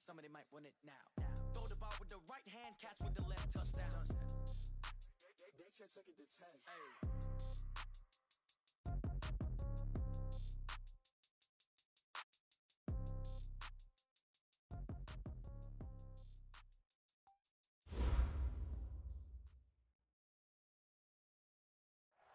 somebody might win it now. Throw the ball with the right hand, catch with the left, touchdown. They should take it to 10. Hey.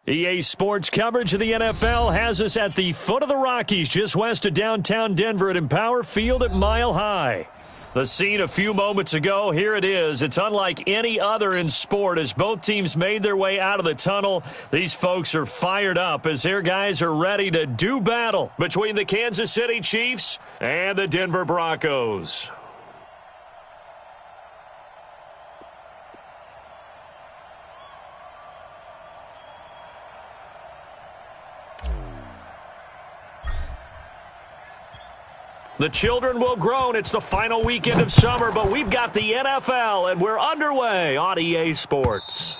EA Sports coverage of the NFL has us at the foot of the Rockies, just west of downtown Denver at Empower Field at Mile High. The scene a few moments ago, here it is. It's unlike any other in sport as both teams made their way out of the tunnel. These folks are fired up as their guys are ready to do battle between the Kansas City Chiefs and the Denver Broncos. The children will groan. It's the final weekend of summer, but we've got the NFL, and we're underway on EA Sports.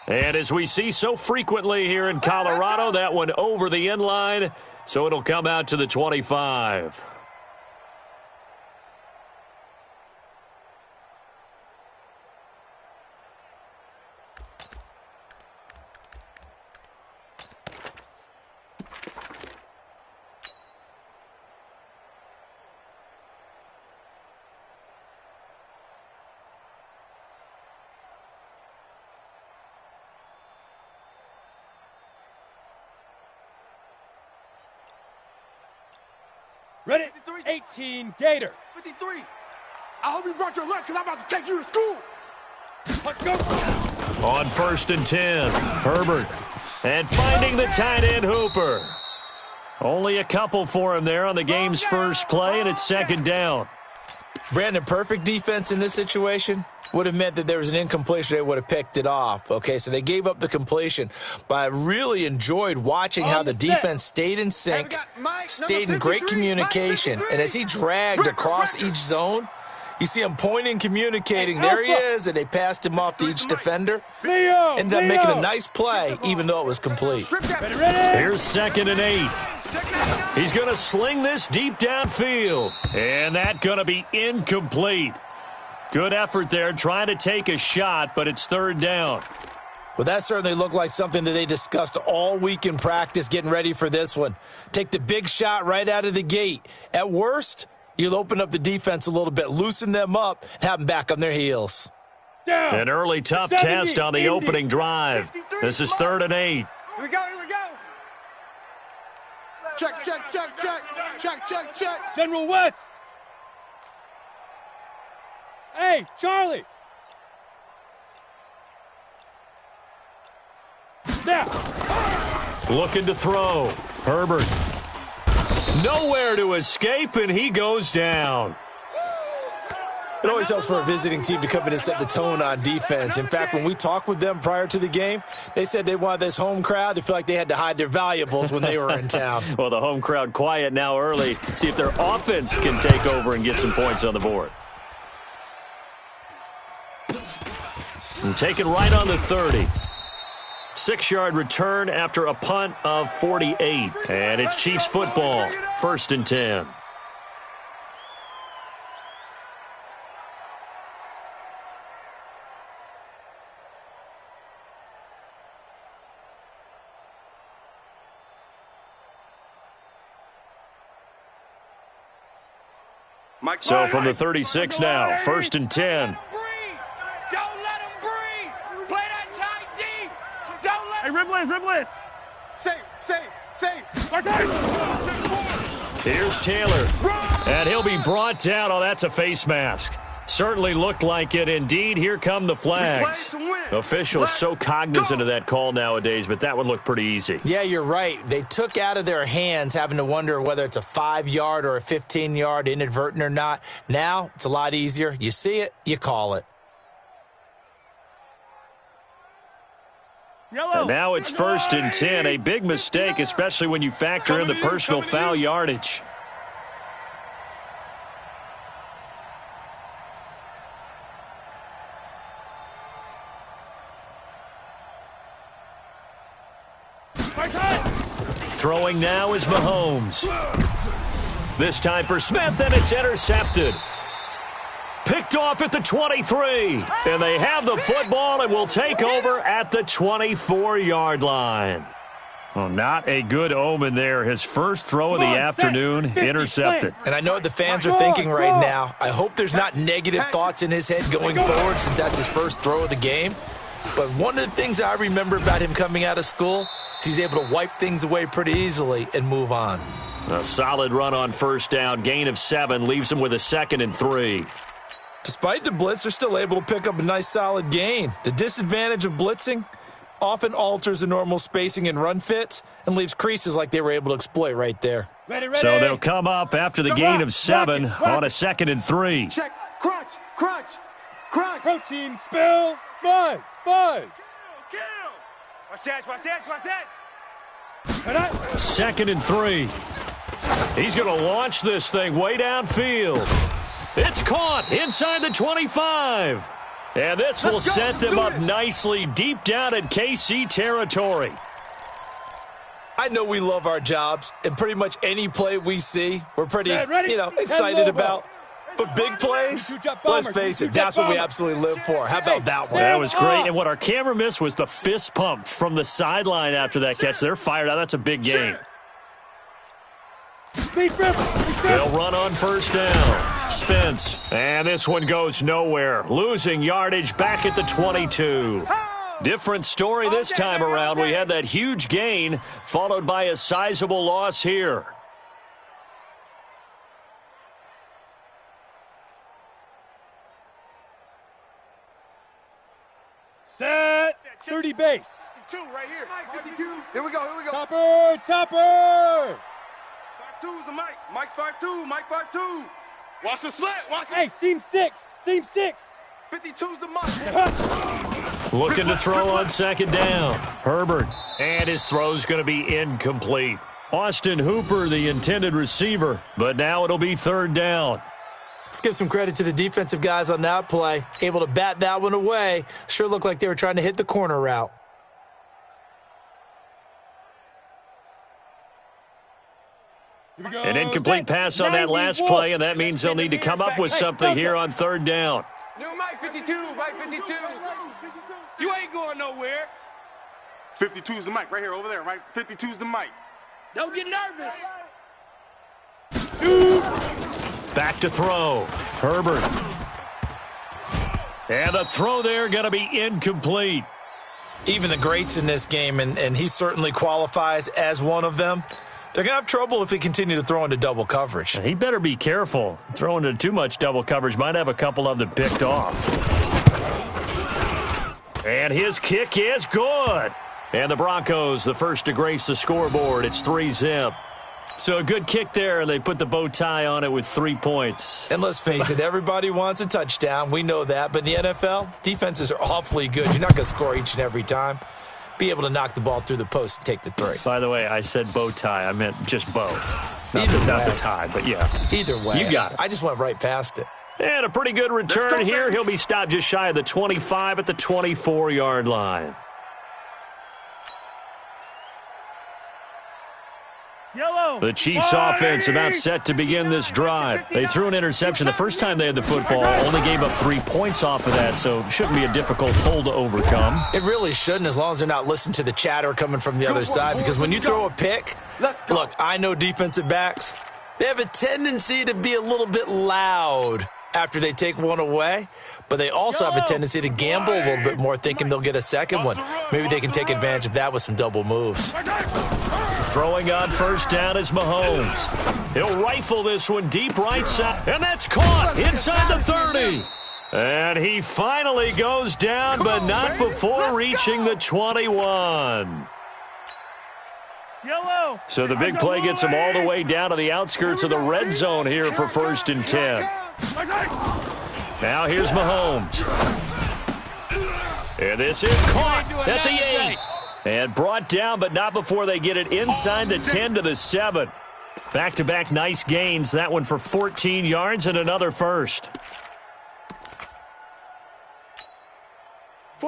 And as we see so frequently here in Colorado, that one over the end line, so it'll come out to the 25. Ready? 18, Gator. 53. I hope you brought your lunch because I'm about to take you to school. Let's go. On 1st and 10, Herbert. And finding the tight end, Hooper. Only a couple for him there on the game's first play, and it's 2nd down. Brandon, perfect defense in this situation would have meant that there was an incompletion. They would have picked it off. Okay, so they gave up the completion. But I really enjoyed watching how the defense stayed in sync, stayed in great communication. And as he dragged across each zone, you see him pointing, communicating. There he is, and they passed him off to each defender. Ended up making a nice play, even though it was complete. Here's 2nd and 8. He's going to sling this deep downfield. And that's going to be incomplete. Good effort there trying to take a shot, but it's 3rd down. Well, that certainly looked like something that they discussed all week in practice getting ready for this one. Take the big shot right out of the gate. At worst, you'll open up the defense a little bit, loosen them up, and have them back on their heels. Down. An early tough 70, test on the opening drive. This is 3rd and 8. Here we go. Check. General West. Hey, Charlie. Now. Looking to throw. Herbert. Nowhere to escape, and he goes down. It always helps for a visiting team to come in and set the tone on defense. In fact, when we talked with them prior to the game, they said they wanted this home crowd to feel like they had to hide their valuables when they were in town. Well, the home crowd quiet now early. See if their offense can take over and get some points on the board. And taken right on the 30. 6-yard return after a punt of 48. And it's Chiefs football, 1st and 10. So from the 36 now, 1st and 10. Don't let him breathe. Play that tight D. Don't let him. Hey, Riblet. Safe. Here's Taylor. And he'll be brought down. Oh, that's a face mask. Certainly looked like it. Indeed, here come the flags. Officials so cognizant of that call nowadays, but that one looked pretty easy. Yeah, you're right. They took out of their hands having to wonder whether it's a 5-yard or a 15-yard, inadvertent or not. Now, it's a lot easier. You see it, you call it. And now it's 1st and 10. A big mistake, especially when you factor in the personal foul yardage. Throwing now is Mahomes. This time for Smith, and it's intercepted. Picked off at the 23. And they have the football and will take over at the 24-yard line. Well, not a good omen there. His first throw of the afternoon intercepted. And I know what the fans are thinking right now. I hope there's not negative thoughts in his head going forward since that's his first throw of the game. But one of the things I remember about him coming out of school is he's able to wipe things away pretty easily and move on. A solid run on first down. Gain of 7 leaves him with a 2nd and 3. Despite the blitz, they're still able to pick up a nice solid gain. The disadvantage of blitzing often alters the normal spacing and run fits and leaves creases like they were able to exploit right there. Ready. So they'll come up after the gain of 7 on a 2nd and 3. Check. Crunch. Protein spill. Buzz. Kill. Watch that. 2nd and 3. He's going to launch this thing way downfield. It's caught inside the 25. And this will set them up nicely deep down in KC territory. I know we love our jobs, and pretty much any play we see, we're pretty, excited about. But big plays, let's face it, that's what we absolutely live for. How about that one? That was great. And what our camera missed was the fist pump from the sideline after that catch. They're fired out. That's a big gain. They'll run on first down. Spence. And this one goes nowhere. Losing yardage back at the 22. Different story this time around. We had that huge gain followed by a sizable loss here. Set. 30 base. 2 right here. 52. Here we go. Topper. 5-2's the Mike. Mike 5-2. Mike 5-2. Watch the slant. Hey, seam 6. 52's the Mike. Looking to throw on second down. Herbert. And his throw's going to be incomplete. Austin Hooper, the intended receiver. But now it'll be 3rd down. Let's give some credit to the defensive guys on that play. Able to bat that one away. Sure looked like they were trying to hit the corner route. An incomplete pass on that last play, and that means they'll need to come up with something here on 3rd down. New Mike 52. Mike 52. You ain't going nowhere. 52's the Mike right here over there, right? 52's the Mike. Don't get nervous. Back to throw. Herbert. And the throw there going to be incomplete. Even the greats in this game, and he certainly qualifies as one of them, they're going to have trouble if they continue to throw into double coverage. He better be careful. Throwing into too much double coverage might have a couple of them picked off. And his kick is good. And the Broncos, the first to grace the scoreboard. It's 3-zip. So a good kick there, and they put the bow tie on it with 3 points. And let's face it, everybody wants a touchdown. We know that. But in the NFL, defenses are awfully good. You're not going to score each and every time. Be able to knock the ball through the post and take the 3. By the way, I said bow tie. I meant just bow. Not the tie, but yeah. Either way. You got it. I just went right past it. And a pretty good return here. He'll be stopped just shy of the 25 at the 24-yard line. Yellow. The Chiefs offense about set to begin this drive. They threw an interception the first time they had the football, only gave up 3 points off of that, so shouldn't be a difficult hole to overcome. It really shouldn't, as long as they're not listening to the chatter coming from the other side, because when you throw a pick, look, I know defensive backs, they have a tendency to be a little bit loud after they take one away, but they also have a tendency to gamble a little bit more, thinking they'll get a second one. Maybe they can take advantage of that with some double moves. Throwing on first down is Mahomes. He'll rifle this one deep right side, and that's caught inside the 30. And he finally goes down, but not before reaching the 21. Yellow. So the big play gets him all the way down to the outskirts of the red zone here for 1st and 10. Now here's Mahomes. And this is caught at the 8. And brought down, but not before they get it inside the 10 to the 7. Back-to-back nice gains. That one for 14 yards and another first.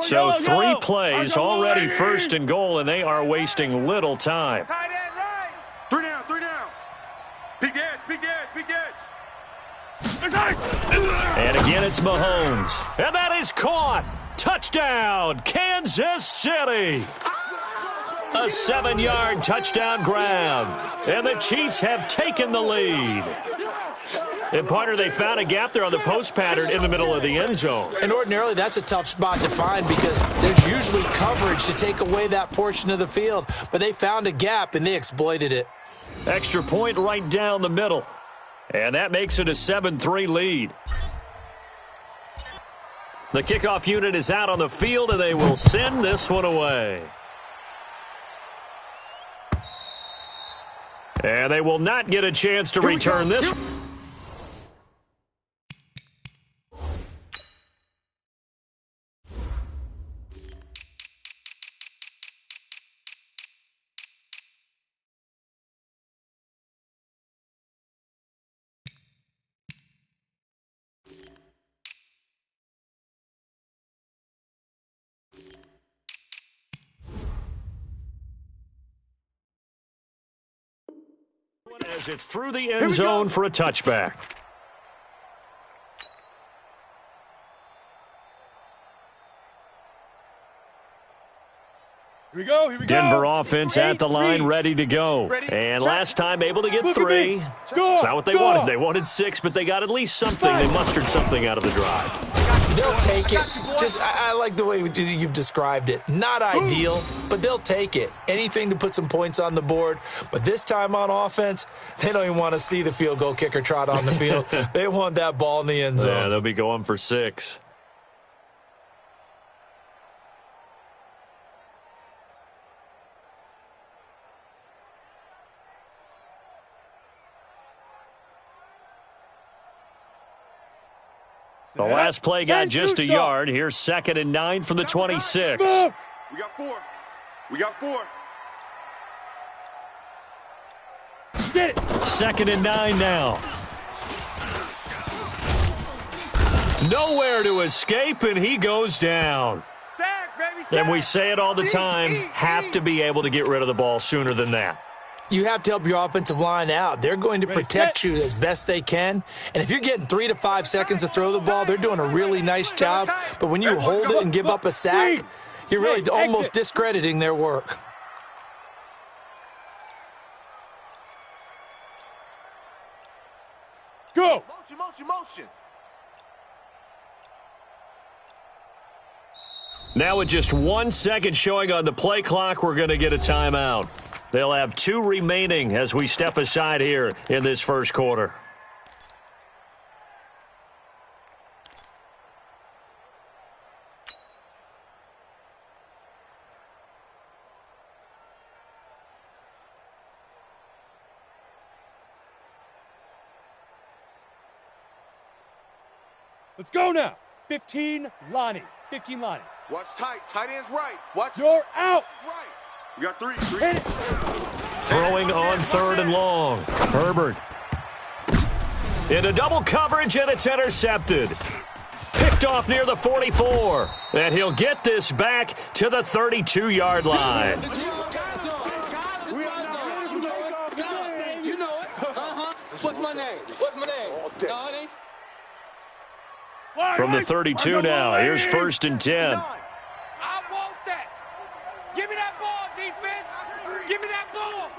So 3 plays already 1st and goal, and they are wasting little time. Tight end right. 3 down. Big edge. And again, it's Mahomes. And that is caught. Touchdown, Kansas City. A 7-yard touchdown grab. And the Chiefs have taken the lead. And, partner, they found a gap there on the post pattern in the middle of the end zone. And ordinarily, that's a tough spot to find because there's usually coverage to take away that portion of the field. But they found a gap, and they exploited it. Extra point right down the middle. And that makes it a 7-3 lead. The kickoff unit is out on the field, and they will send this one away. And they will not get a chance to return this. As it's through the end zone for a touchback. Here we go. Denver offense at the line, ready to go. And last time able to get 3. It's not what they wanted. They wanted 6, but they got at least something. They mustered something out of the drive. They'll take it. I like the way you've described it. Not ideal, but they'll take it. Anything to put some points on the board. But this time on offense, they don't even want to see the field goal kicker trot on the field. They want that ball in the end zone. Yeah, they'll be going for 6. The last play got just a yard. Here's 2nd and 9 from the 26. We got 4. We got 4. Get it. 2nd and 9 now. Nowhere to escape, and he goes down. Sack, baby, sack. And we say it all the time, have to be able to get rid of the ball sooner than that. You have to help your offensive line out. They're going to protect you as best they can. And if you're getting 3 to 5 seconds to throw the ball, they're doing a really nice job. But when you hold it and give up a sack, you're really almost discrediting their work. Go. Motion. Now with just 1 second showing on the play clock, we're going to get a timeout. They'll have 2 remaining as we step aside here in this first quarter. Let's go now. 15, Lonnie. 15, Lonnie. Watch tight. Tight end's right. Watch. You're out. Right. We got 3. Hit it. Throwing on 3rd and long. Herbert. Into double coverage, and it's intercepted. Picked off near the 44. And he'll get this back to the 32-yard line. You know it. What's my name? No, it ain't. From the 32 now, here's 1st and 10. I want that. Give me that ball, defense. Give me that ball.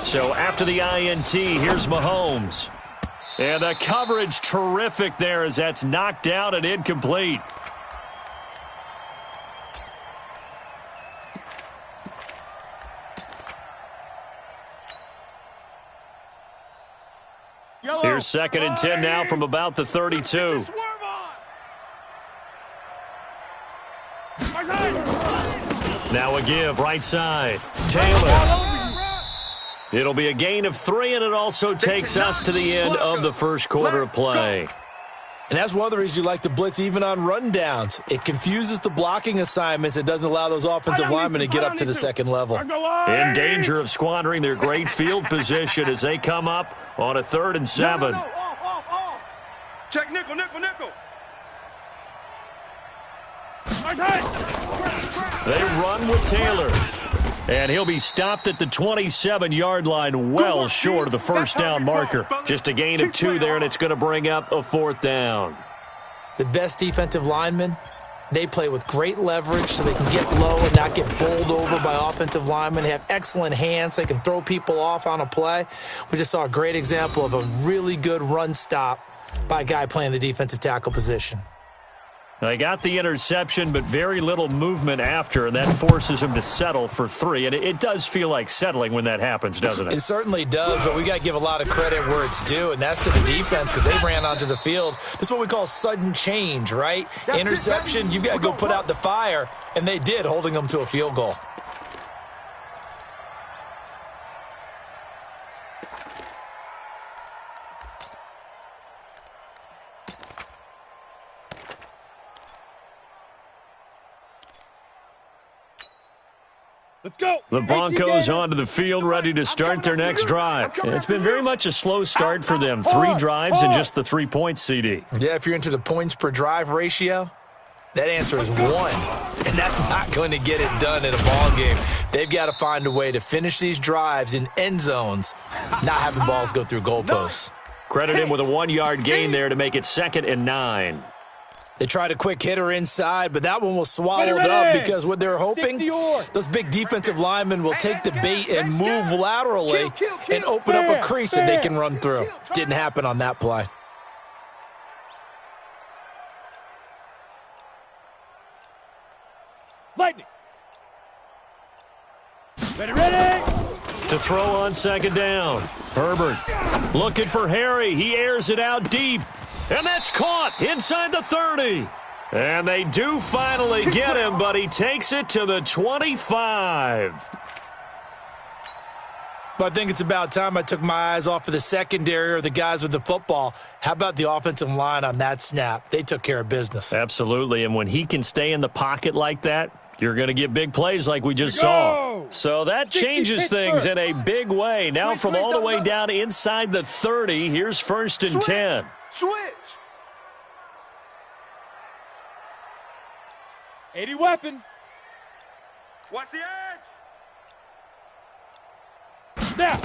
So after the INT, here's Mahomes. And the coverage terrific there as that's knocked out and incomplete. Here's 2nd and 10 now from about the 32. Now a give, right side. Taylor. It'll be a gain of 3, and it also takes us to the end of the first quarter of play. And that's one of the reasons you like to blitz even on rundowns. It confuses the blocking assignments. It doesn't allow those offensive linemen to get up to the second level. In danger of squandering their great field position as they come up on a 3rd and 7. Check nickel. They run with Taylor. And he'll be stopped at the 27-yard line, well short of the first down marker. Just a gain of 2 there, and it's going to bring up a 4th down. The best defensive linemen, they play with great leverage so they can get low and not get bowled over by offensive linemen. They have excellent hands. They can throw people off on a play. We just saw a great example of a really good run stop by a guy playing the defensive tackle position. They got the interception, but very little movement after, and that forces him to settle for 3. And it does feel like settling when that happens, doesn't it? It certainly does, but we got to give a lot of credit where it's due, and that's to the defense because they ran onto the field. This is what we call sudden change, right? Interception, you've got to go put out the fire, and they did, holding them to a field goal. Let's go. The Broncos onto the field, ready to start their next drive. It's been very much a slow start for them. 3 drives and just the 3 points, CD. Yeah, if you're into the points per drive ratio, that answer is 1. And that's not going to get it done in a ball game. They've got to find a way to finish these drives in end zones, not having balls go through goalposts. Credit him with a 1-yard gain there to make it 2nd and 9. They tried a quick hitter inside, but that one was swallowed up because what they're hoping, those big defensive linemen will take the bait and move laterally and open up a crease that they can run through. Didn't happen on that play. Lightning. Ready. To throw on 2nd down. Herbert looking for Harry. He airs it out deep. And that's caught inside the 30. And they do finally get him, but he takes it to the 25. But I think it's about time I took my eyes off of the secondary or the guys with the football. How about the offensive line on that snap? They took care of business. Absolutely, and when he can stay in the pocket like that, you're going to get big plays like we just saw. So that changes things in a big way. Now from all the way down inside the 30, here's 1st and 10. Switch. 80 weapon. Watch the edge. Now.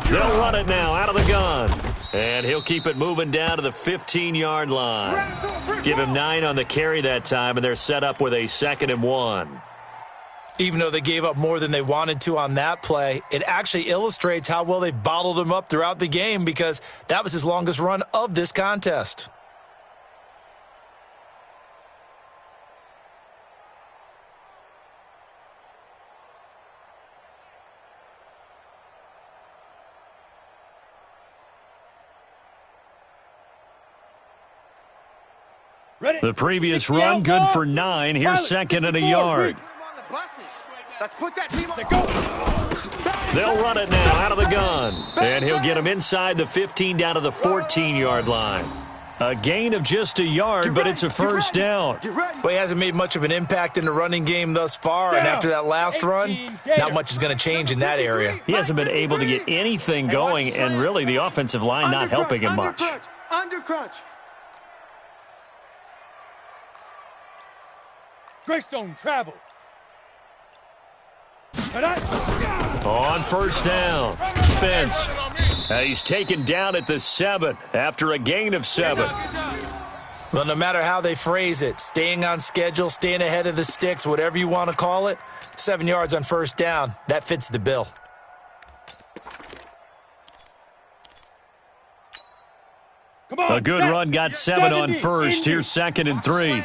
They'll run it now out of the gun. And he'll keep it moving down to the 15-yard line. Give him 9 on the carry that time, and they're set up with a 2nd and 1. Even though they gave up more than they wanted to on that play, it actually illustrates how well they bottled him up throughout the game because that was his longest run of this contest. The previous run, good for 9. Here's 2nd and a yard. Let's put that team on. They'll run it now out of the gun. And he'll get him inside the 15 down to the 14-yard line. A gain of just a yard, but it's a 1st down. Well, he hasn't made much of an impact in the running game thus far, and after that last run, not much is going to change in that area. He hasn't been able to get anything going, and really the offensive line not helping him much. Under crunch. Greystone travel. On 1st down, Spence. He's taken down at the 7 after a gain of 7. Well, no matter how they phrase it, staying on schedule, staying ahead of the sticks, whatever you want to call it, 7 yards on 1st down, that fits the bill. Come on, a good run got 7 on 1st. Here's 2nd and 3.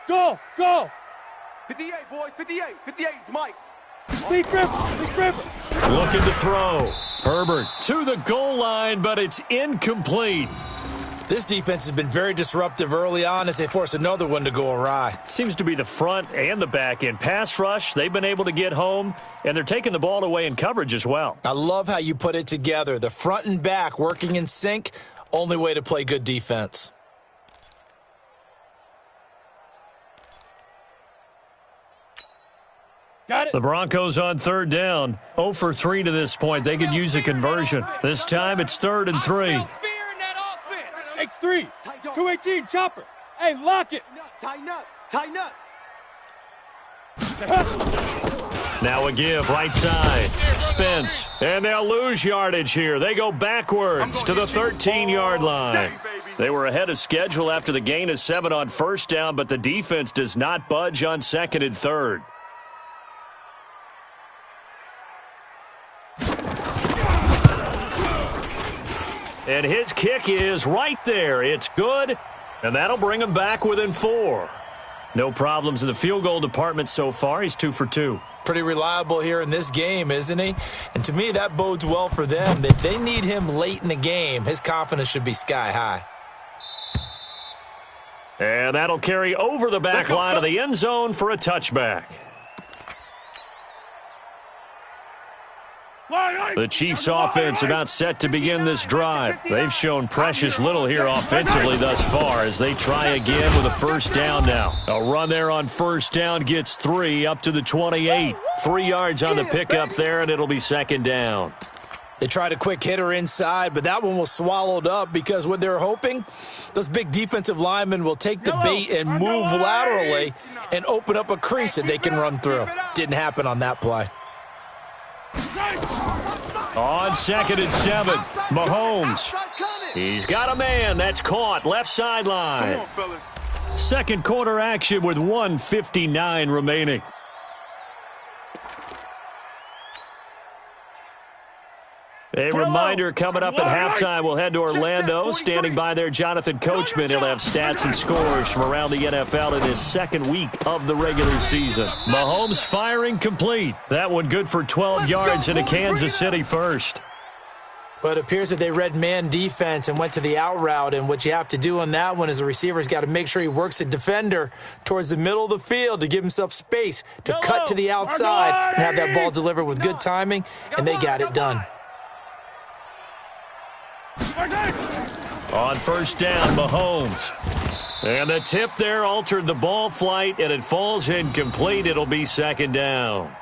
Golf. 58, boys, 58. 58, it's Mike. Big River. Looking to throw. Herbert to the goal line, but it's incomplete. This defense has been very disruptive early on as they force another one to go awry. Seems to be the front and the back end. Pass rush, they've been able to get home, and they're taking the ball away in coverage as well. I love how you put it together. The front and back working in sync, only way to play good defense. Got it. The Broncos on 3rd down. 0 for 3 to this point. They could use a conversion. This time it's 3rd and 3. X3. 218 chopper. Hey, lock it. Tighten up. Now a give, right side. Spence, and they'll lose yardage here. They go backwards to the 13-yard line. They were ahead of schedule after the gain of 7 on first down, but the defense does not budge on second and third. And his kick is right there. It's good, and that'll bring him back within 4. No problems in the field goal department so far. He's 2 for 2. Pretty reliable here in this game, isn't he? And to me, that bodes well for them. If they need him late in the game, his confidence should be sky high. And that'll carry over the back line of the end zone for a touchback. The Chiefs' offense about set to begin this drive. They've shown precious little here offensively thus far as they try again with a first down now. A run there on first down gets 3 up to the 28. 3 yards on the pickup there, and it'll be second down. They tried a quick hitter inside, but that one was swallowed up because what they're hoping, those big defensive linemen will take the bait and move laterally and open up a crease that they can run through. Didn't happen on that play. On second and 7, Mahomes. He's got a man. That's caught. Left sideline. Second quarter action with 1:59 remaining. A reminder coming up at halftime. We'll head to Orlando. Standing by there, Jonathan Coachman. He'll have stats and scores from around the NFL in his second week of the regular season. Mahomes firing complete. That one good for 12 yards into Kansas City first. But it appears that they read man defense and went to the out route. And what you have to do on that one is the receiver's got to make sure he works the defender towards the middle of the field to give himself space to cut to the outside and have that ball delivered with good timing, and they got it done. On first down, Mahomes. And the tip there altered the ball flight, and it falls incomplete. It'll be second down.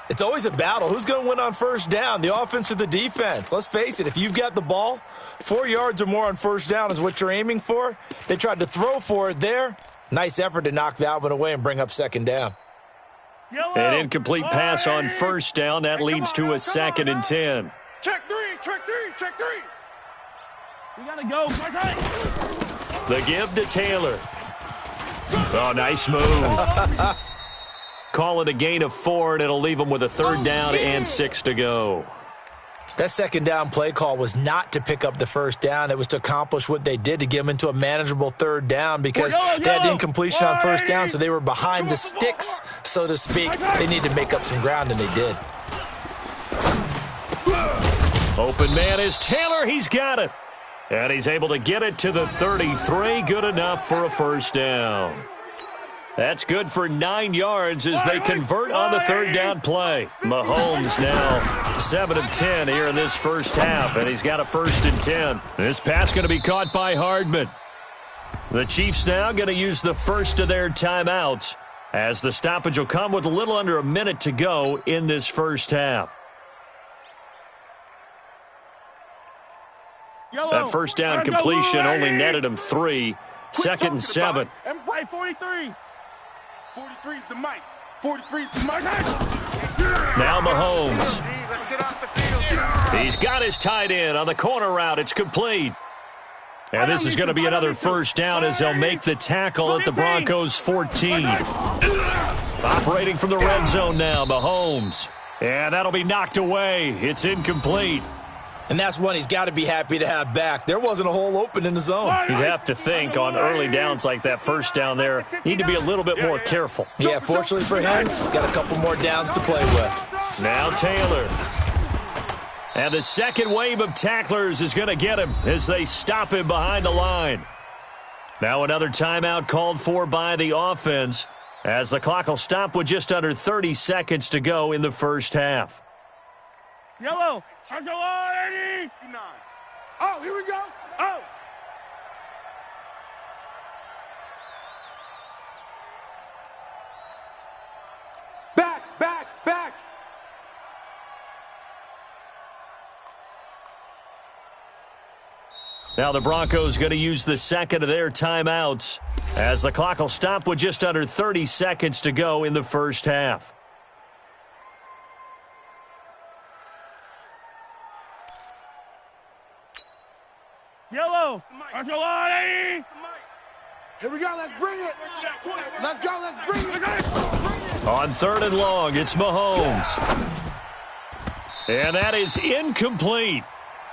It's always a battle. Who's going to win on first down, the offense or the defense? Let's face it, if you've got the ball, 4 yards or more on first down is what you're aiming for. They tried to throw for it there. Nice effort to knock that one away and bring up second down. An incomplete pass on first down. That leads to a second and 10. Check 3, check 3, check 3. We got to go. The give to Taylor. Oh, nice move. Call it a gain of 4, and it'll leave them with a third down and 6 to go. That second down play call was not to pick up the first down. It was to accomplish what they did to get them into a manageable third down because they had incompletion on first down, so they were behind the sticks, so to speak. They needed to make up some ground, and they did. Open man is Taylor. He's got it. And he's able to get it to the 33. Good enough for a first down. That's good for 9 yards as they convert on the third down play. Mahomes now 7 of 10 here in this first half, and he's got a first and 10. This pass going to be caught by Hardman. The Chiefs now going to use the first of their timeouts as the stoppage will come with a little under a minute to go in this first half. That first down completion only netted him 3. Second and 7. And play 43. 43's the mic. 43's the mic. Now Mahomes. He's got his tight end on the corner route. It's complete. And this is going to be another first down as they'll make the tackle at the Broncos' 14. Operating from the red zone now, Mahomes. And that'll be knocked away. It's incomplete. And that's one he's got to be happy to have back. There wasn't a hole open in the zone. You'd have to think on early downs like that first down there, need to be a little bit more careful. Yeah, fortunately for him, got a couple more downs to play with. Now Taylor. And the second wave of tacklers is going to get him as they stop him behind the line. Now another timeout called for by the offense as the clock will stop with just under 30 seconds to go in the first half. Yellow. Oh, here we go. Oh. Back. Now the Broncos going to use the second of their timeouts as the clock will stop with just under 30 seconds to go in the first half. Yellow. Here we go, let's bring it. Let's go, let's bring it. On 3rd and long, it's Mahomes. And that is incomplete.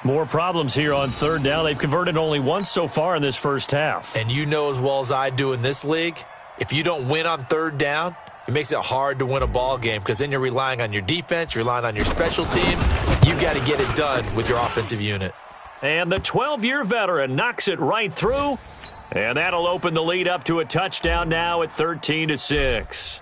More problems here on 3rd down. They've converted only once so far in this first half. And you know as well as I do in this league, if you don't win on 3rd down, it makes it hard to win a ball game because then you're relying on your defense, you're relying on your special teams. You got to get it done with your offensive unit. And the 12-year veteran knocks it right through. And that'll open the lead up to a touchdown now at 13-6.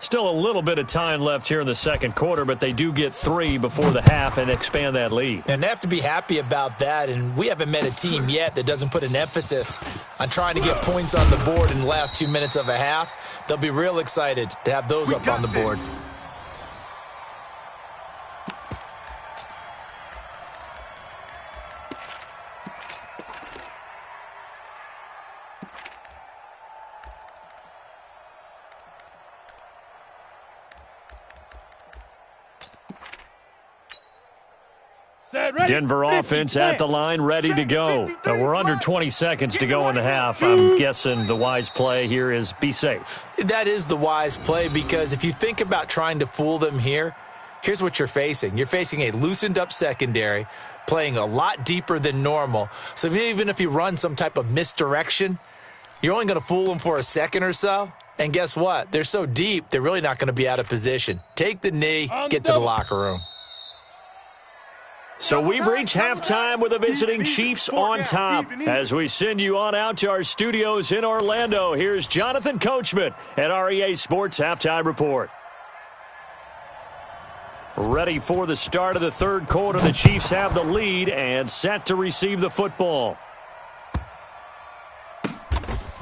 Still a little bit of time left here in the second quarter, but they do get 3 before the half and expand that lead. And they have to be happy about that, and we haven't met a team yet that doesn't put an emphasis on trying to get points on the board in the last 2 minutes of a half. They'll be real excited to have those up on the board. Denver offense at the line, ready to go. We're under 20 seconds to go in the half. I'm guessing the wise play here is be safe. That is the wise play because if you think about trying to fool them here, here's what you're facing. You're facing a loosened up secondary, playing a lot deeper than normal. So even if you run some type of misdirection, you're only going to fool them for a second or so. And guess what? They're so deep, they're really not going to be out of position. Take the knee, get to the locker room. So we've reached halftime with the visiting Chiefs on top. As we send you on out to our studios in Orlando, here's Jonathan Coachman at REA Sports Halftime Report. Ready for the start of the third quarter. The Chiefs have the lead and set to receive the football.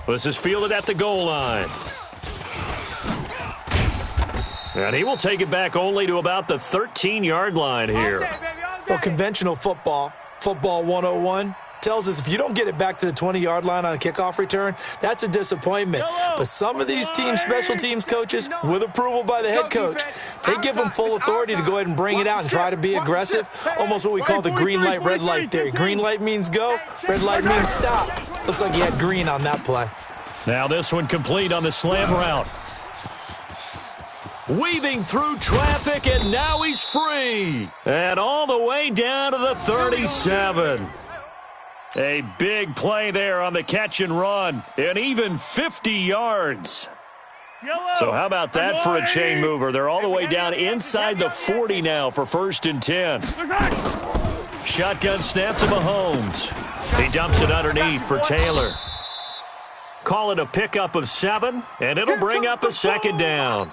This is fielded at the goal line. And he will take it back only to about the 13-yard line here. Well, conventional football 101, tells us if you don't get it back to the 20-yard line on a kickoff return, that's a disappointment. But some of these team special teams coaches, with approval by the head coach, they give them full authority to go ahead and bring it out and try to be aggressive, almost what we call the green light, red light theory. Green light means go, red light means stop. Looks like he had green on that play. Now this one complete on the slam route. Weaving through traffic, and now he's free. And all the way down to the 37. A big play there on the catch and run, and even 50 yards. So how about that for a chain mover? They're all the way down inside the 40 now for 1st and 10. Shotgun snap to Mahomes. He dumps it underneath for Taylor. Call it a pickup of 7, and it'll bring up a 2nd down.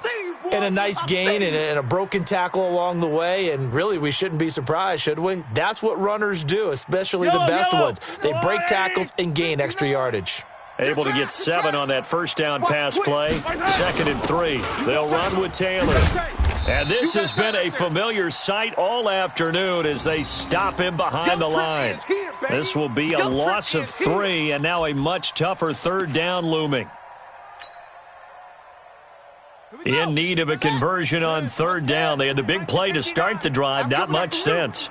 And a nice gain and a broken tackle along the way, and really we shouldn't be surprised, should we? That's what runners do, especially the best ones. They break tackles and gain extra yardage. Able to get 7 on that first down pass play. 2nd and 3. They'll run with Taylor. And this has been a familiar sight all afternoon as they stop him behind the line. This will be a loss of 3, and now a much tougher 3rd down looming. In need of a conversion on 3rd down. They had the big play to start the drive. Not much sense.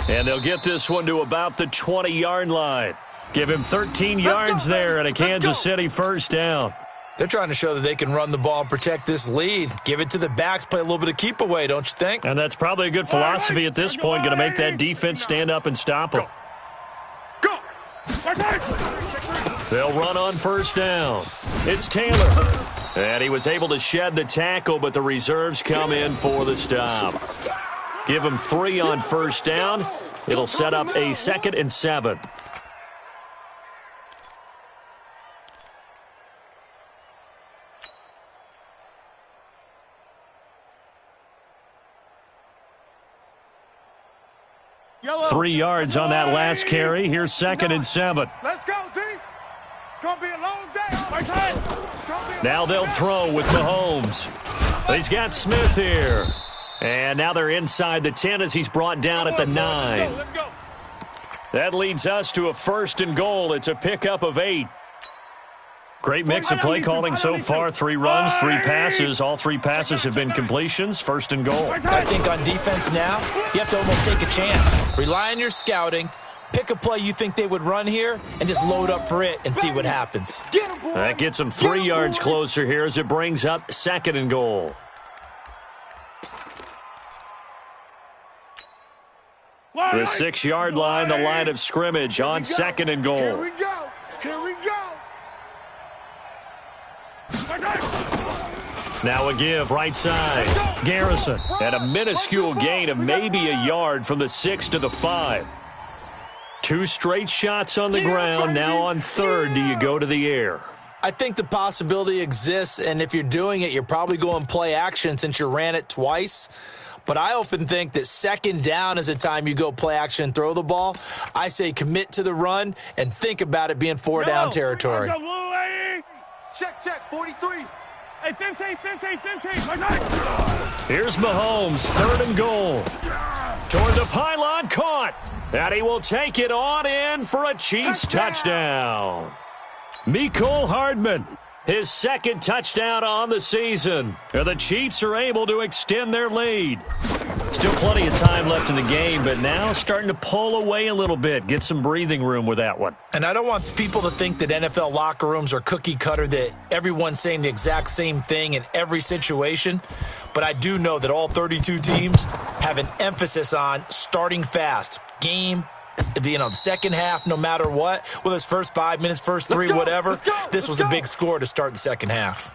And they'll get this one to about the 20-yard line. Give him 13 yards there and a Kansas City 1st down. They're trying to show that they can run the ball and protect this lead. Give it to the backs, play a little bit of keep away, don't you think? And that's probably a good philosophy at this point. Going to make that defense stand up and stop them. They'll run on 1st down. It's Taylor. And he was able to shed the tackle, but the reserves come in for the stop. Give him 3 on 1st down. It'll set up a 2nd and 7. Yellow. 3 yards on that last carry. Here's 2nd and 7. Let's go, D. It's going to be a long day. Now they'll throw with Mahomes. He's got Smith here. And now they're inside the 10 as he's brought down at the 9. Let's go. That leads us to a 1st and goal. It's a pickup of 8. Great mix of play calling so far. 3 runs, 3 passes. All 3 passes have been completions. 1st and goal. I think on defense now, you have to almost take a chance. Rely on your scouting. Pick a play you think they would run here and just load up for it and see what happens. That gets them 3 yards closer here as it brings up 2nd and goal. The 6-yard line, the line of scrimmage on 2nd and goal. Here we go. Here we go. Now a give right side. Garrison at a minuscule gain of maybe a yard from the 6 to the 5. 2 straight shots on the ground. Now on 3rd, do you go to the air? I think the possibility exists, and if you're doing it, you're probably going play action since you ran it twice. But I often think that 2nd down is a time you go play action and throw the ball. I say commit to the run and think about it being 4-down territory. Check, 43. Hey, 15. Here's Mahomes, 3rd and goal. Toward the pylon, caught. And he will take it on in for a Chiefs touchdown. Mecole Hardman, his 2nd touchdown on the season. And the Chiefs are able to extend their lead. Still plenty of time left in the game, but now starting to pull away a little bit. Get some breathing room with that one. And I don't want people to think that NFL locker rooms are cookie cutter, that everyone's saying the exact same thing in every situation. But I do know that all 32 teams have an emphasis on starting fast. Game, the second half, no matter what, whether it's first 5 minutes, first 3, whatever. This was a big score to start the second half.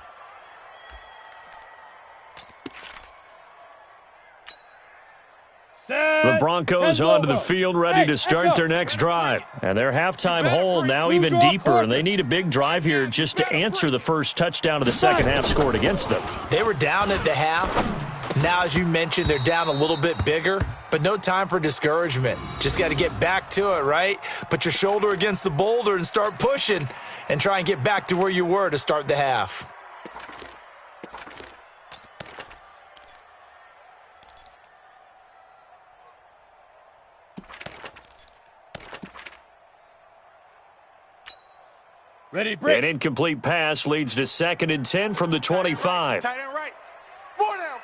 The Broncos onto the field, ready to start their next drive. And their halftime hold now even deeper, and they need a big drive here just to answer the first touchdown of the second half scored against them. They were down at the half. Now, as you mentioned, they're down a little bit bigger, but no time for discouragement. Just got to get back to it, right? Put your shoulder against the boulder and start pushing and try and get back to where you were to start the half. Ready, break. An incomplete pass leads to 2nd and 10 from the 25. Tight end right. 4 down.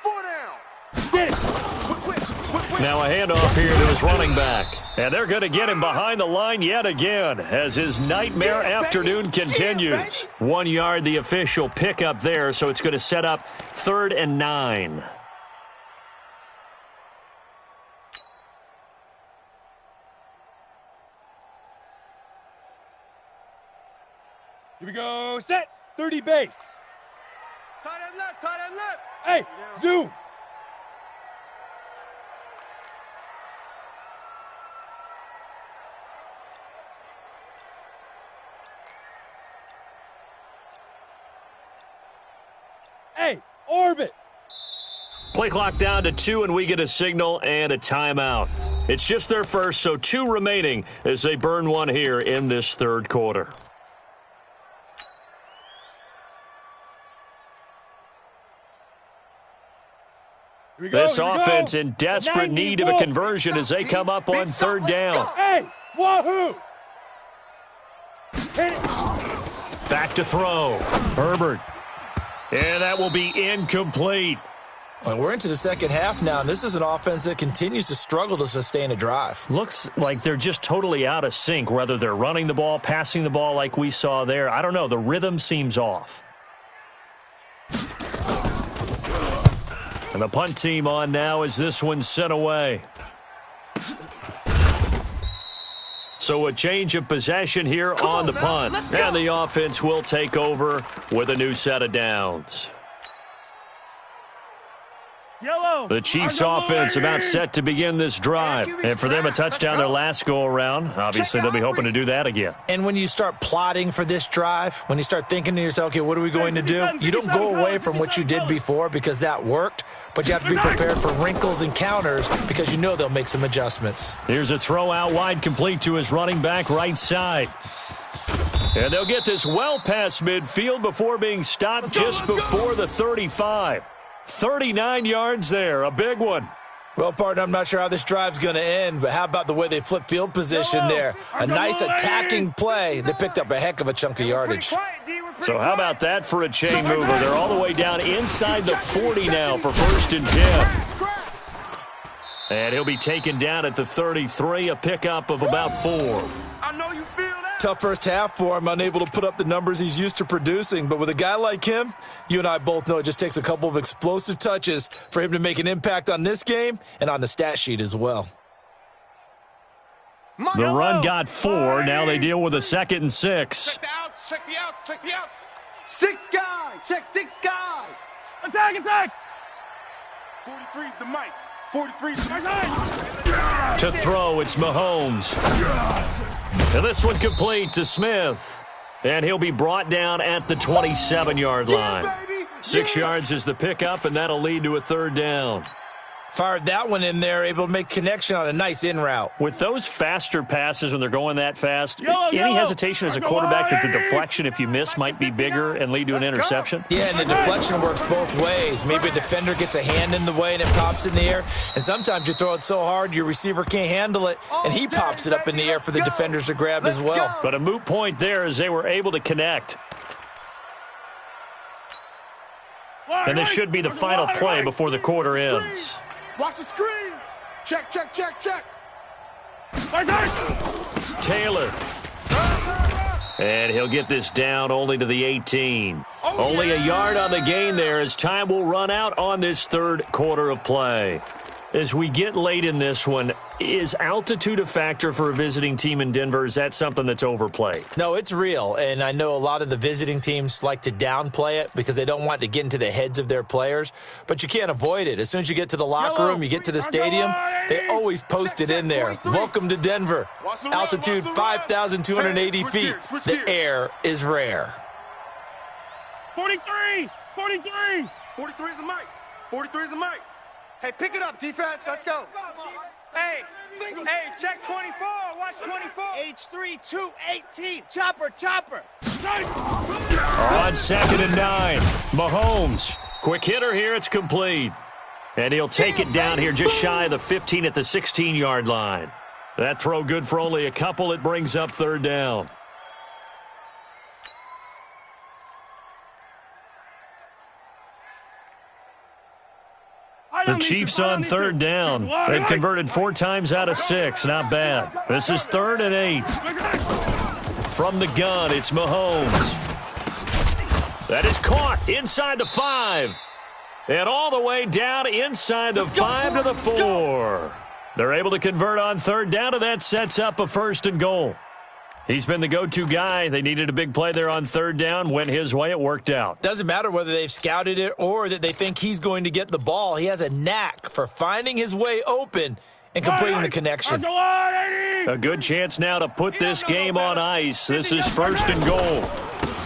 Get it. Now a handoff here to his running back. And they're going to get him behind the line yet again as his nightmare afternoon continues. 1 yard, the official pickup there, so it's going to set up 3rd and 9. Here we go. Set. 30 base. Tight end left. Hey, zoom. Hey, orbit. Play clock down to 2, and we get a signal and a timeout. It's just their first, so 2 remaining as they burn one here in this 3rd quarter. This offense in desperate need of a conversion as they come up on 3rd down. Hey, wahoo! Hit it. Back to throw. Herbert. And that will be incomplete. Well, we're into the second half now, and this is an offense that continues to struggle to sustain a drive. Looks like they're just totally out of sync, whether they're running the ball, passing the ball like we saw there. I don't know. The rhythm seems off. And the punt team on now as this one's sent away. So a change of possession here on the punt. And the offense will take over with a new set of downs. Yellow. The Chiefs offense about set to begin this drive. And for them, a touchdown their last go-around. Obviously, they'll be hoping to do that again. And when you start plotting for this drive, when you start thinking to yourself, okay, what are we going to do? You don't go away from what you did before because that worked, but you have to be prepared for wrinkles and counters because you know they'll make some adjustments. Here's a throw out wide complete to his running back right side. And they'll get this well past midfield before being stopped just before the 35. 39 yards there, a big one. Well, partner, I'm not sure how this drive's going to end, but how about the way they flip field position there? A nice attacking play. They picked up a heck of a chunk of yardage. So how about that for a chain mover? They're all the way down inside the 40 now for 1st and 10. And he'll be taken down at the 33, a pickup of about 4. I know you feel that. Tough first half for him, unable to put up the numbers he's used to producing. But with a guy like him, you and I both know it just takes a couple of explosive touches for him to make an impact on this game and on the stat sheet as well. The run got 4. Now they deal with a 2nd and 6. Check the outs, check the outs, check the outs. 6 guy. Check 6 guy. Attack, attack. 43's the mic. 43's the mic. To throw, it's Mahomes. And this one complete to Smith. And he'll be brought down at the 27-yard line. 6 yards is the pickup, and that'll lead to a 3rd down. Fired that one in there, able to make connection on a nice in route. With those faster passes when they're going that fast, any hesitation as a quarterback that the deflection, if you miss, might be bigger and lead to an interception? Yeah, and the deflection works both ways. Maybe a defender gets a hand in the way and it pops in the air. And sometimes you throw it so hard your receiver can't handle it, and he pops it up in the air for the defenders to grab as well. But a moot point there as they were able to connect. And this should be the final play before the quarter ends. Watch the screen. Check, check, check, check. Taylor. And he'll get this down only to the 18. Only a yard on the gain there as time will run out on this 3rd quarter of play. As we get late in this one, is altitude a factor for a visiting team in Denver? Is that something that's overplayed? No, it's real, and I know a lot of the visiting teams like to downplay it because they don't want to get into the heads of their players, but you can't avoid it. As soon as you get to the locker room, you get to the stadium, they always post it in there. Welcome to Denver. Altitude 5,280 feet. The air is rare. 43. 43. 43 is the mic. 43 is the mic. Hey, pick it up, defense. Let's go. Hey, check 24. Watch 24. H3, 2, 18. Chopper. On 2nd and 9, Mahomes. Quick hitter here, it's complete. And he'll take it down here just shy of the 15 at the 16-yard line. That throw good for only a couple. It brings up 3rd down. The Chiefs on 3rd down. They've converted 4 times out of 6. Not bad. This is 3rd and 8. From the gun, it's Mahomes. That is caught inside the 5. And all the way down inside the 5 to the 4. They're able to convert on 3rd down, and that sets up a 1st and goal. He's been the go-to guy. They needed a big play there on 3rd down. Went his way. It worked out. Doesn't matter whether they've scouted it or that they think he's going to get the ball. He has a knack for finding his way open and completing the connection. A good chance now to put this game on ice. This is 1st and goal.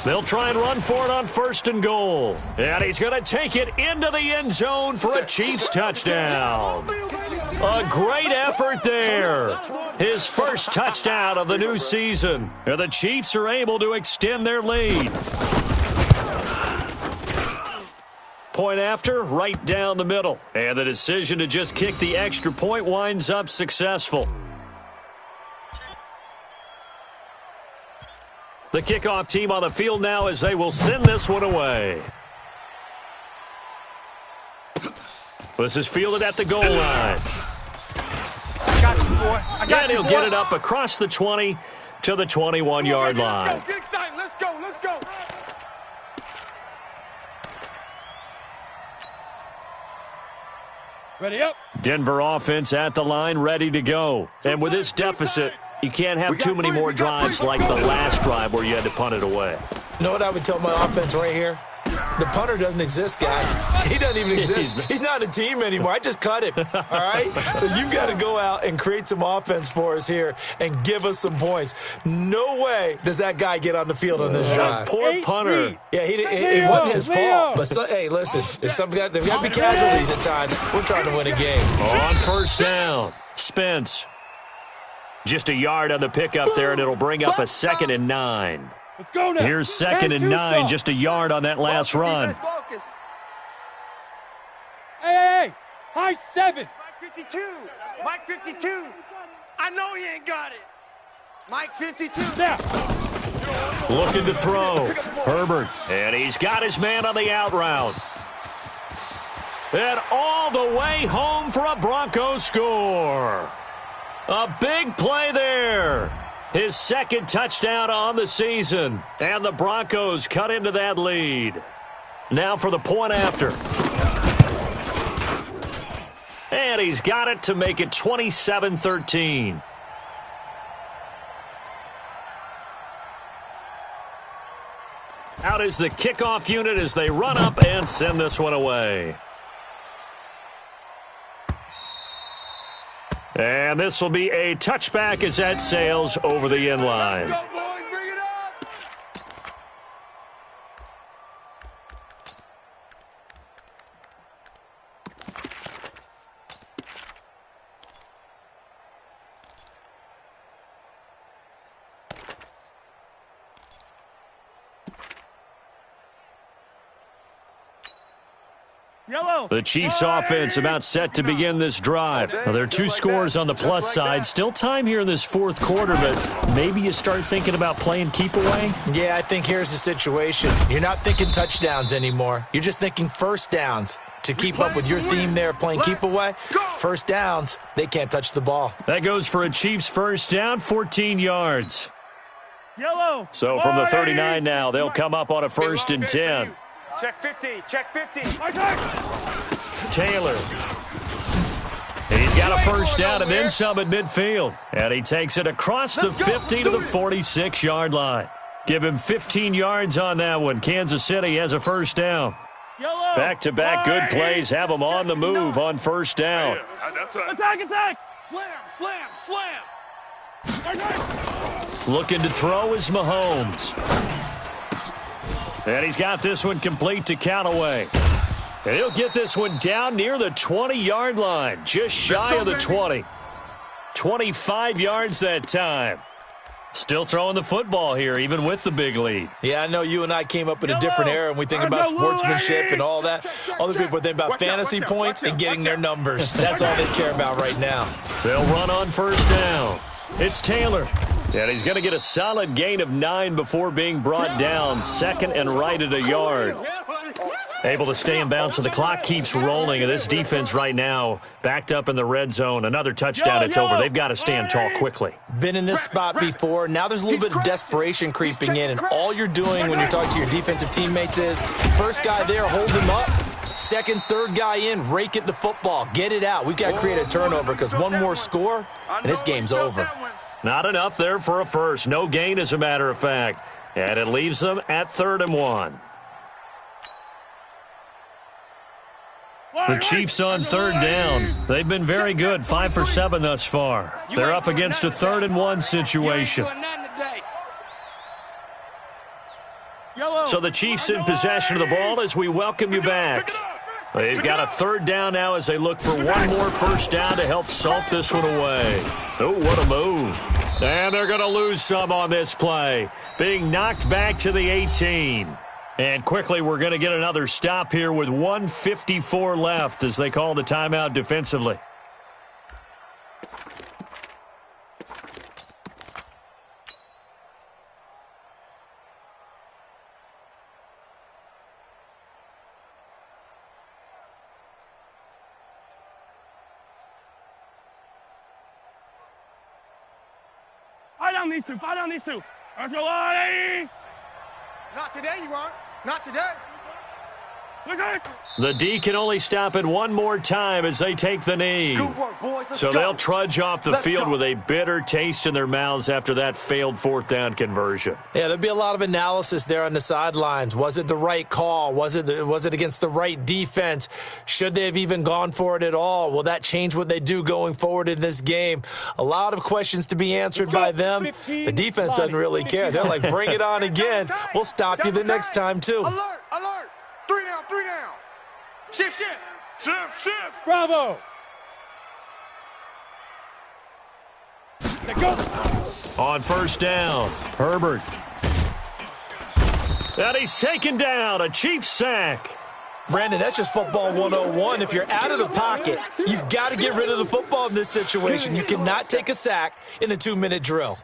They'll try and run for it on 1st and goal. And he's going to take it into the end zone for a Chiefs touchdown. A great effort there. His first touchdown of the new season. And the Chiefs are able to extend their lead. Point after, right down the middle. And the decision to just kick the extra point winds up successful. The kickoff team on the field now as they will send this one away. This is fielded at the goal line. I got you, boy. I got And you, he'll get it up across the 20 to the 21-yard line. Get excited. Let's go. Ready up. Denver offense at the line, ready to go. And with this deficit, you can't have too many more drives like the last drive where you had to punt it away. You know what I would tell my offense right here? The punter doesn't exist, guys. He doesn't even exist. He's not a team anymore. I just cut him, all right? So you've got to go out and create some offense for us here and give us some points. No way does that guy get on the field on this drive. Poor punter. Yeah, it wasn't his fault. But, hey, listen, there's got to be casualties at times. We're trying to win a game. On 1st down, Spence. Just a yard on the pickup there, and it'll bring up a 2nd and 9. Let's go now. Here's 2nd and 9, just a yard on that last run. Hey. High 7. 52. Mike 52. I know he ain't got it. Mike 52. Looking to throw. Herbert. And he's got his man on the out route. And all the way home for a Broncos score. A big play there. His second touchdown on the season. And the Broncos cut into that lead. Now for the point after. And he's got it to make it 27-13. Out is the kickoff unit as they run up and send this one away. And this will be a touchback as that sails over the end line. The Chiefs offense about set to begin this drive. Now, there are two scores on the plus side. Still time here in this fourth quarter, but maybe you start thinking about playing keep away? Yeah, I think here's the situation. You're not thinking touchdowns anymore. You're just thinking first downs. To keep up with your theme there, playing keep away, first downs, they can't touch the ball. That goes for a Chiefs first down, 14 yards. So from the 39 now, they'll come up on a 1st and 10. Check 50. Check 50. Taylor. He's got a first down and then some at midfield. And he takes it across the 50 to the 46-yard line. Give him 15 yards on that one. Kansas City has a first down. Back-to-back good plays have them on the move on first down. Attack! Slam! Looking to throw is Mahomes. And he's got this one complete to Callaway. And he'll get this one down near the 20-yard line, just shy of the 20. 25 yards that time. Still throwing the football here, even with the big lead. Yeah, I know you and I came up in a different era, and we think about sportsmanship and all that. Other people think about fantasy points and getting their numbers. That's all they care about right now. They'll run on first down. It's Taylor. And he's going to get a solid gain of 9 before being brought down. Second and right at a yard. Able to stay in bounds, so the clock keeps rolling. And this defense right now backed up in the red zone. Another touchdown, it's over. They've got to stand tall quickly. Been in this spot before. Now there's a little bit of desperation creeping in. And all you're doing when you're talking to your defensive teammates is, first guy there, hold him up. Second, third guy in, rake at the football. Get it out. We've got to create a turnover because one more score, and this game's over. Not enough there for a first. No gain, as a matter of fact. And it leaves them at 3rd and 1. The Chiefs on 3rd down. They've been very good, 5 for 7 thus far. They're up against a 3rd and 1 situation. So the Chiefs in possession of the ball as we welcome you back. They've got a 3rd down now as they look for one more first down to help salt this one away. Oh, what a move. And they're going to lose some on this play. Being knocked back to the 18. And quickly, we're going to get another stop here with 1:54 left as they call the timeout defensively. Fight on these two. Let's go, Lonnie! Not today, you aren't. Not today. The D can only stop it one more time as they take the knee. Good work, boys. So they'll trudge off the field with a bitter taste in their mouths after that failed 4th down conversion. Yeah, there'll be a lot of analysis there on the sidelines. Was it the right call? Was it against the right defense? Should they have even gone for it at all? Will that change what they do going forward in this game? A lot of questions to be answered by them. The defense doesn't really care. They're like, bring it on again. We'll stop you the next time, too. Alert! 3 down. Shift. Bravo! Go. On first down, Herbert. And he's taken down, a Chiefs sack. Brandon, that's just football 101. If you're out of the pocket, you've got to get rid of the football in this situation. You cannot take a sack in a 2-minute drill.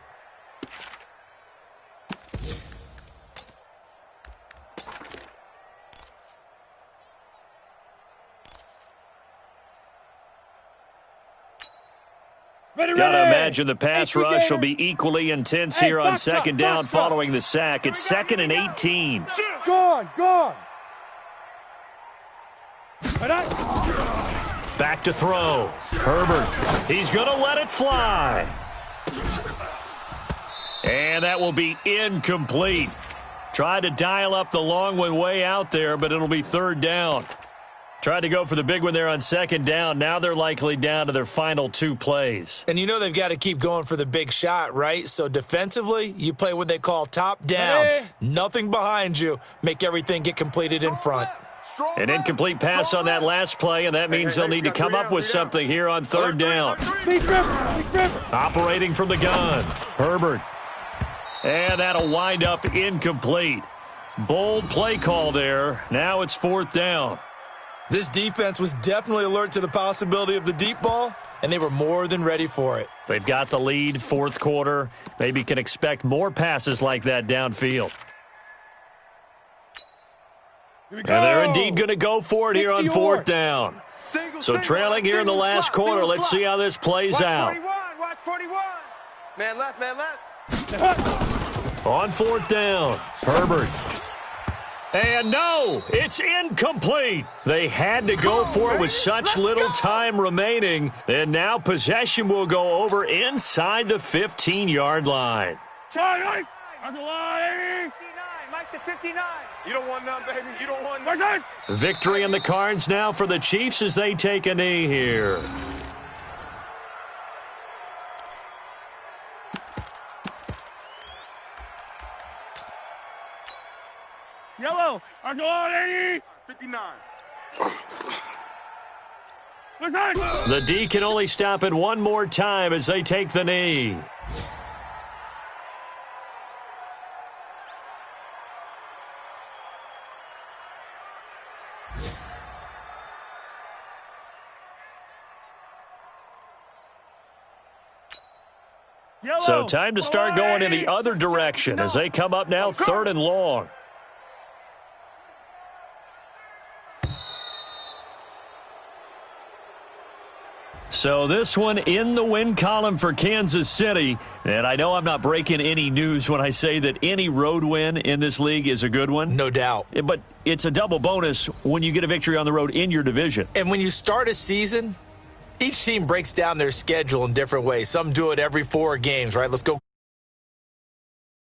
Got to imagine the pass rush will be equally intense here on second down following the sack. It's 2nd and 18. Go on. Back to throw. Herbert, he's going to let it fly. And that will be incomplete. Tried to dial up the long one way out there, but it'll be 3rd down. Tried to go for the big one there on 2nd down. Now they're likely down to their final 2 plays. And you know they've got to keep going for the big shot, right? So defensively, you play what they call top down. Hey. Nothing behind you. Make everything get completed in front. An incomplete pass on that last play, and that means they'll need to come up with something here on 3rd down. Big River. Operating from the gun. Herbert. And that'll wind up incomplete. Bold play call there. Now it's 4th down. This defense was definitely alert to the possibility of the deep ball, and they were more than ready for it. They've got the lead, 4th quarter. Maybe can expect more passes like that downfield. And they're indeed going to go for it here on 4th down. So trailing here in the last quarter. Let's see how this plays out. Watch 41. Man left. On 4th down, Herbert. And no, it's incomplete. They had to go for it with such little time remaining. And now possession will go over inside the 15-yard line. Charlie! 59, Mike to 59. You don't want none, baby. You don't want none. Victory in the cards now for the Chiefs as they take a knee here. Yellow! 59. The D can only stop it one more time as they take the knee. So time to start going in the other direction as they come up now 3rd and long. So this one in the win column for Kansas City. And I know I'm not breaking any news when I say that any road win in this league is a good one. No doubt. But it's a double bonus when you get a victory on the road in your division. And when you start a season, each team breaks down their schedule in different ways. Some do it every 4 games, right? Let's go